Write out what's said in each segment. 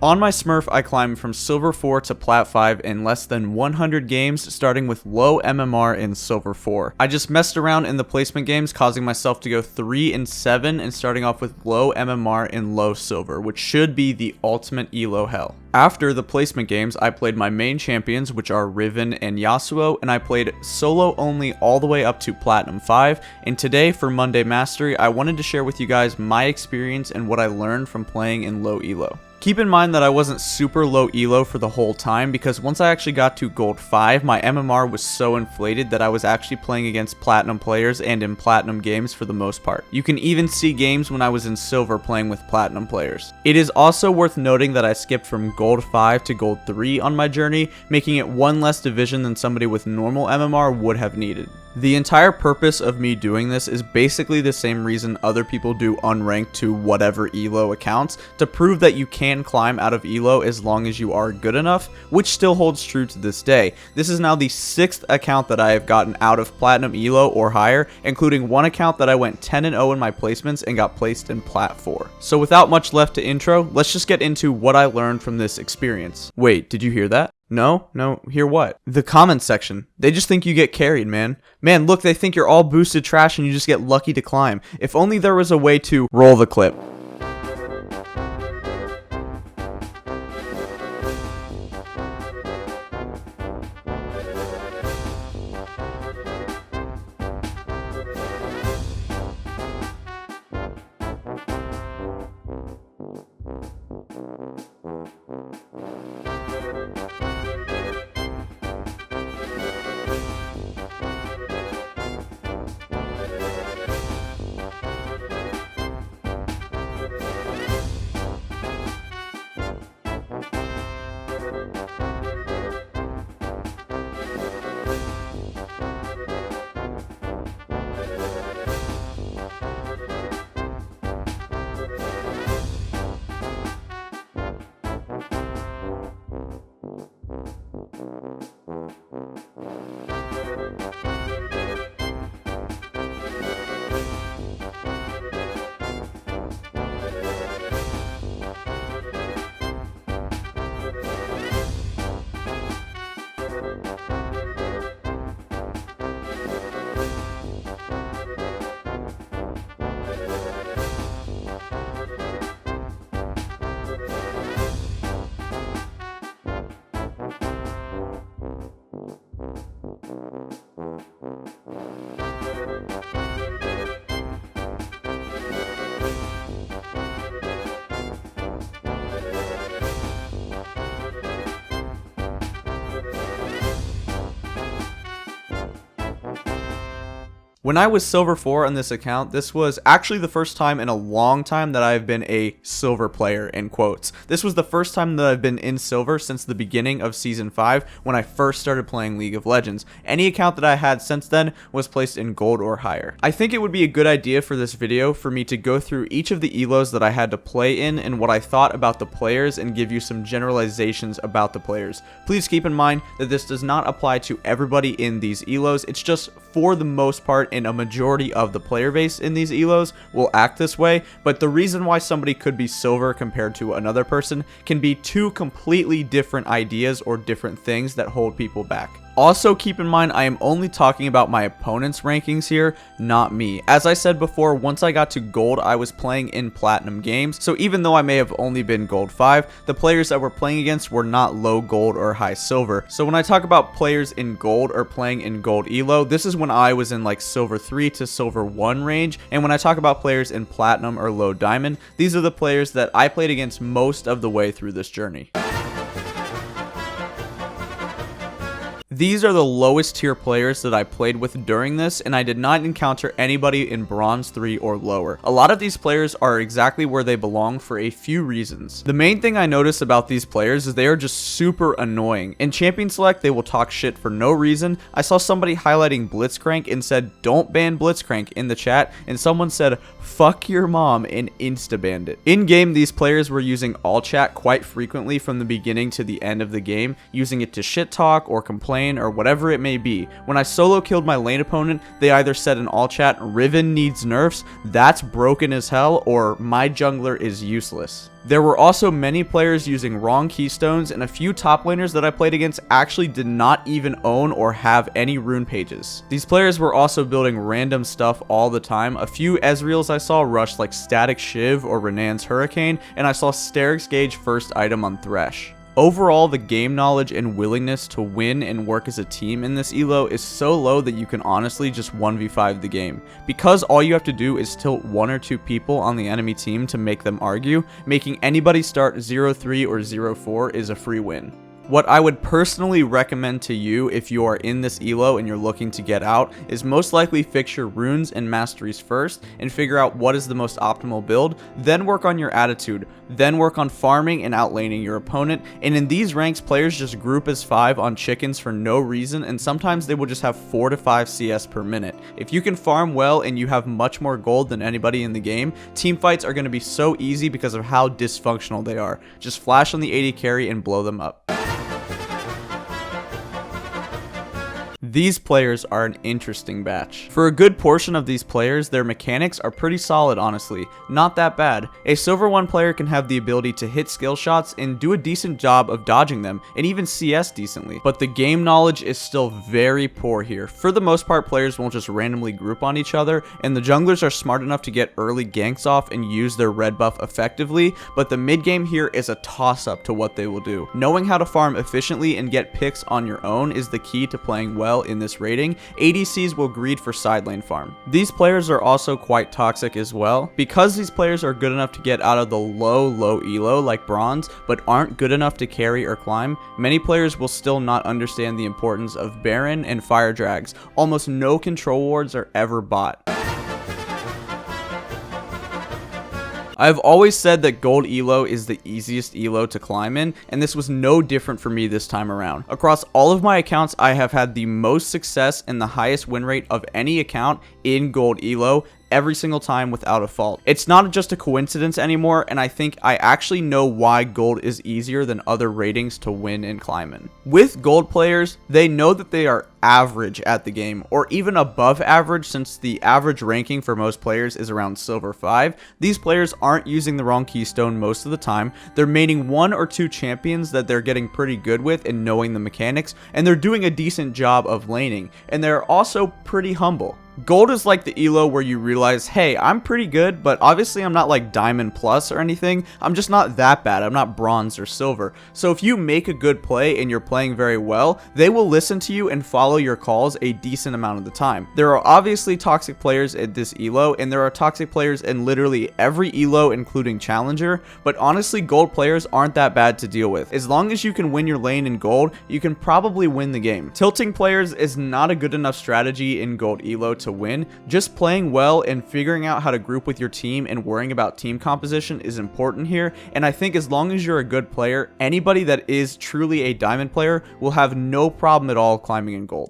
On my Smurf, I climbed from Silver 4 to Plat 5 in less than 100 games, starting with low MMR in Silver 4. I just messed around in the placement games, causing myself to go 3 and 7 and starting off with low MMR in low Silver, which should be the ultimate elo hell. After the placement games, I played my main champions, which are Riven and Yasuo, and I played solo only all the way up to Platinum 5, and today for Monday Mastery, I wanted to share with you guys my experience and what I learned from playing in low elo. Keep in mind that I wasn't super low elo for the whole time, because once I actually got to Gold 5, my MMR was so inflated that I was actually playing against Platinum players and in Platinum games for the most part. You can even see games when I was in Silver playing with Platinum players. It is also worth noting that I skipped from Gold 5 to Gold 3 on my journey, making it one less division than somebody with normal MMR would have needed. The entire purpose of me doing this is basically the same reason other people do unranked to whatever elo accounts, to prove that you can climb out of elo as long as you are good enough, which still holds true to this day. This is now the 6th account that I have gotten out of Platinum elo or higher, including one account that I went 10-0 in my placements and got placed in Plat 4. So without much left to intro, let's just get into what I learned from this experience. Wait, did you hear that? No, hear what? The comment section. They just think you get carried, man. Man, look, they think you're all boosted trash and you just get lucky to climb. If only there was a way to roll the clip. When I was Silver 4 on this account, this was actually the first time in a long time that I've been a Silver player, in quotes. This was the first time that I've been in Silver since the beginning of Season 5 when I first started playing League of Legends. Any account that I had since then was placed in Gold or higher. I think it would be a good idea for this video for me to go through each of the elos that I had to play in and what I thought about the players and give you some generalizations about the players. Please keep in mind that this does not apply to everybody in these elos, it's just for the most part and a majority of the player base in these elos will act this way, but the reason why somebody could be Silver compared to another person can be two completely different ideas or different things that hold people back. Also, keep in mind, I am only talking about my opponent's rankings here, not me. As I said before, once I got to Gold, I was playing in Platinum games, so even though I may have only been Gold 5, the players that we're playing against were not low Gold or high Silver. So when I talk about players in Gold or playing in Gold Elo, this is when I was in like Silver 3 to Silver 1 range, and when I talk about players in Platinum or low Diamond, these are the players that I played against most of the way through this journey. These are the lowest tier players that I played with during this, and I did not encounter anybody in Bronze 3 or lower. A lot of these players are exactly where they belong for a few reasons. The main thing I notice about these players is they are just super annoying. In Champion Select, they will talk shit for no reason. I saw somebody highlighting Blitzcrank and said, "Don't ban Blitzcrank" in the chat, and someone said, "Fuck your mom," and insta-banned it. In game, these players were using all chat quite frequently from the beginning to the end of the game, using it to shit talk or complain lane or whatever it may be. When I solo killed my lane opponent, they either said in all chat, Riven needs nerfs, that's broken as hell, or my jungler is useless. There were also many players using wrong keystones, and a few top laners that I played against actually did not even own or have any rune pages. These players were also building random stuff all the time. A few Ezreals I saw rush like Static Shiv or Renan's Hurricane, and I saw Sterix Gauge first item on Thresh. Overall, the game knowledge and willingness to win and work as a team in this elo is so low that you can honestly just 1v5 the game. Because all you have to do is tilt 1 or 2 people on the enemy team to make them argue, making anybody start 0-3 or 0-4 is a free win. What I would personally recommend to you if you are in this elo and you're looking to get out is most likely fix your runes and masteries first and figure out what is the most optimal build, then work on your attitude, then work on farming and outlaning your opponent. And in these ranks, players just group as 5 on chickens for no reason, and sometimes they will just have 4 to 5 CS per minute. If you can farm well and you have much more gold than anybody in the game, team fights are going to be so easy because of how dysfunctional they are. Just flash on the AD carry and blow them up. These players are an interesting batch. For a good portion of these players, their mechanics are pretty solid, honestly. Not that bad. A Silver 1 player can have the ability to hit skill shots and do a decent job of dodging them, and even CS decently. But the game knowledge is still very poor here. For the most part, players won't just randomly group on each other, and the junglers are smart enough to get early ganks off and use their red buff effectively, but the mid game here is a toss-up to what they will do. Knowing how to farm efficiently and get picks on your own is the key to playing well in this rating. ADCs will greed for side lane farm. These players are also quite toxic as well. Because these players are good enough to get out of the low elo like bronze, but aren't good enough to carry or climb, many players will still not understand the importance of Baron and Fire Drags. Almost no control wards are ever bought. I've always said that gold elo is the easiest elo to climb in, and this was no different for me this time around. Across all of my accounts, I have had the most success and the highest win rate of any account in gold elo every single time without a fault. It's not just a coincidence anymore, and I think I actually know why gold is easier than other ratings to win and climb in. With gold players, they know that they are average at the game, or even above average, since the average ranking for most players is around silver 5. These players aren't using the wrong keystone most of the time. They're maining 1 or 2 champions that they're getting pretty good with and knowing the mechanics, and they're doing a decent job of laning, and they're also pretty humble. Gold is like the elo where you realize, hey, I'm pretty good, but obviously I'm not like diamond plus or anything. I'm just not that bad. I'm not bronze or silver. So if you make a good play and you're playing very well, they will listen to you and follow your calls a decent amount of the time. There are obviously toxic players at this elo, and there are toxic players in literally every elo, including challenger, but honestly, gold players aren't that bad to deal with. As long as you can win your lane in gold, you can probably win the game. Tilting players is not a good enough strategy in gold elo to win. Just playing well and figuring out how to group with your team and worrying about team composition is important here, and I think as long as you're a good player, anybody that is truly a diamond player will have no problem at all climbing in gold.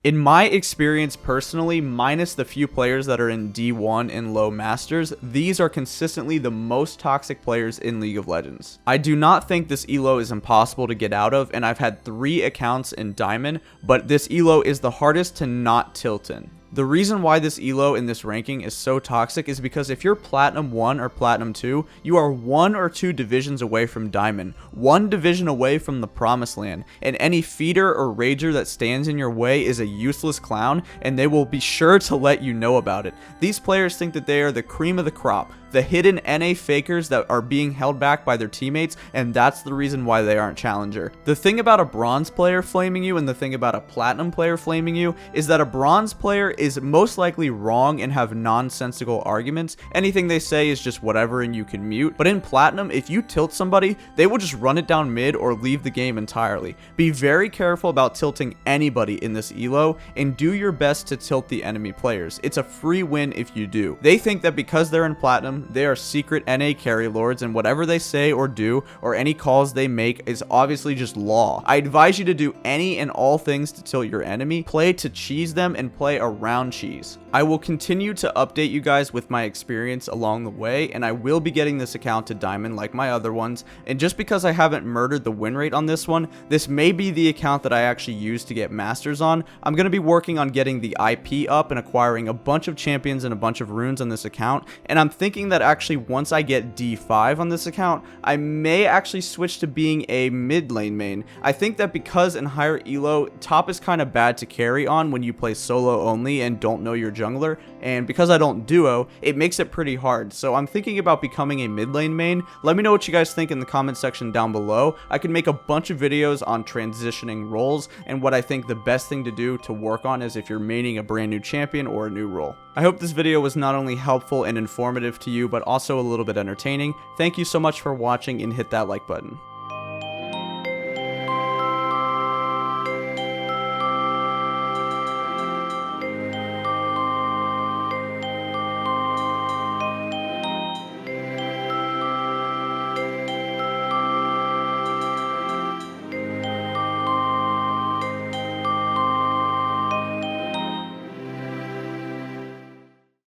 In my experience personally, minus the few players that are in D1 and low masters, these are consistently the most toxic players in League of Legends. I do not think this elo is impossible to get out of, and I've had 3 accounts in Diamond, but this elo is the hardest to not tilt in. The reason why this elo in this ranking is so toxic is because if you're Platinum 1 or Platinum 2, you are 1 or 2 divisions away from Diamond, 1 division away from the Promised Land, and any feeder or rager that stands in your way is a useless clown, and they will be sure to let you know about it. These players think that they are the cream of the crop, the hidden NA fakers that are being held back by their teammates, and that's the reason why they aren't challenger. The thing about a bronze player flaming you and the thing about a platinum player flaming you is that a bronze player is most likely wrong and have nonsensical arguments. Anything they say is just whatever and you can mute. But in platinum, if you tilt somebody, they will just run it down mid or leave the game entirely. Be very careful about tilting anybody in this elo and do your best to tilt the enemy players. It's a free win if you do. They think that because they're in platinum, them. They are secret NA carry lords, and whatever they say or do, or any calls they make, is obviously just law. I advise you to do any and all things to tilt your enemy, play to cheese them, and play around cheese. I will continue to update you guys with my experience along the way, and I will be getting this account to diamond like my other ones. And just because I haven't murdered the win rate on this one, this may be the account that I actually use to get masters on. I'm going to be working on getting the IP up and acquiring a bunch of champions and a bunch of runes on this account, and I'm thinking that actually once I get D5 on this account, I may actually switch to being a mid lane main. I think that because in higher elo, top is kind of bad to carry on when you play solo only and don't know your jungler, and because I don't duo, it makes it pretty hard. So I'm thinking about becoming a mid lane main. Let me know what you guys think in the comment section down below. I can make a bunch of videos on transitioning roles and what I think the best thing to do to work on is if you're maining a brand new champion or a new role. I hope this video was not only helpful and informative to you, but also a little bit entertaining. Thank you so much for watching, and hit that like button.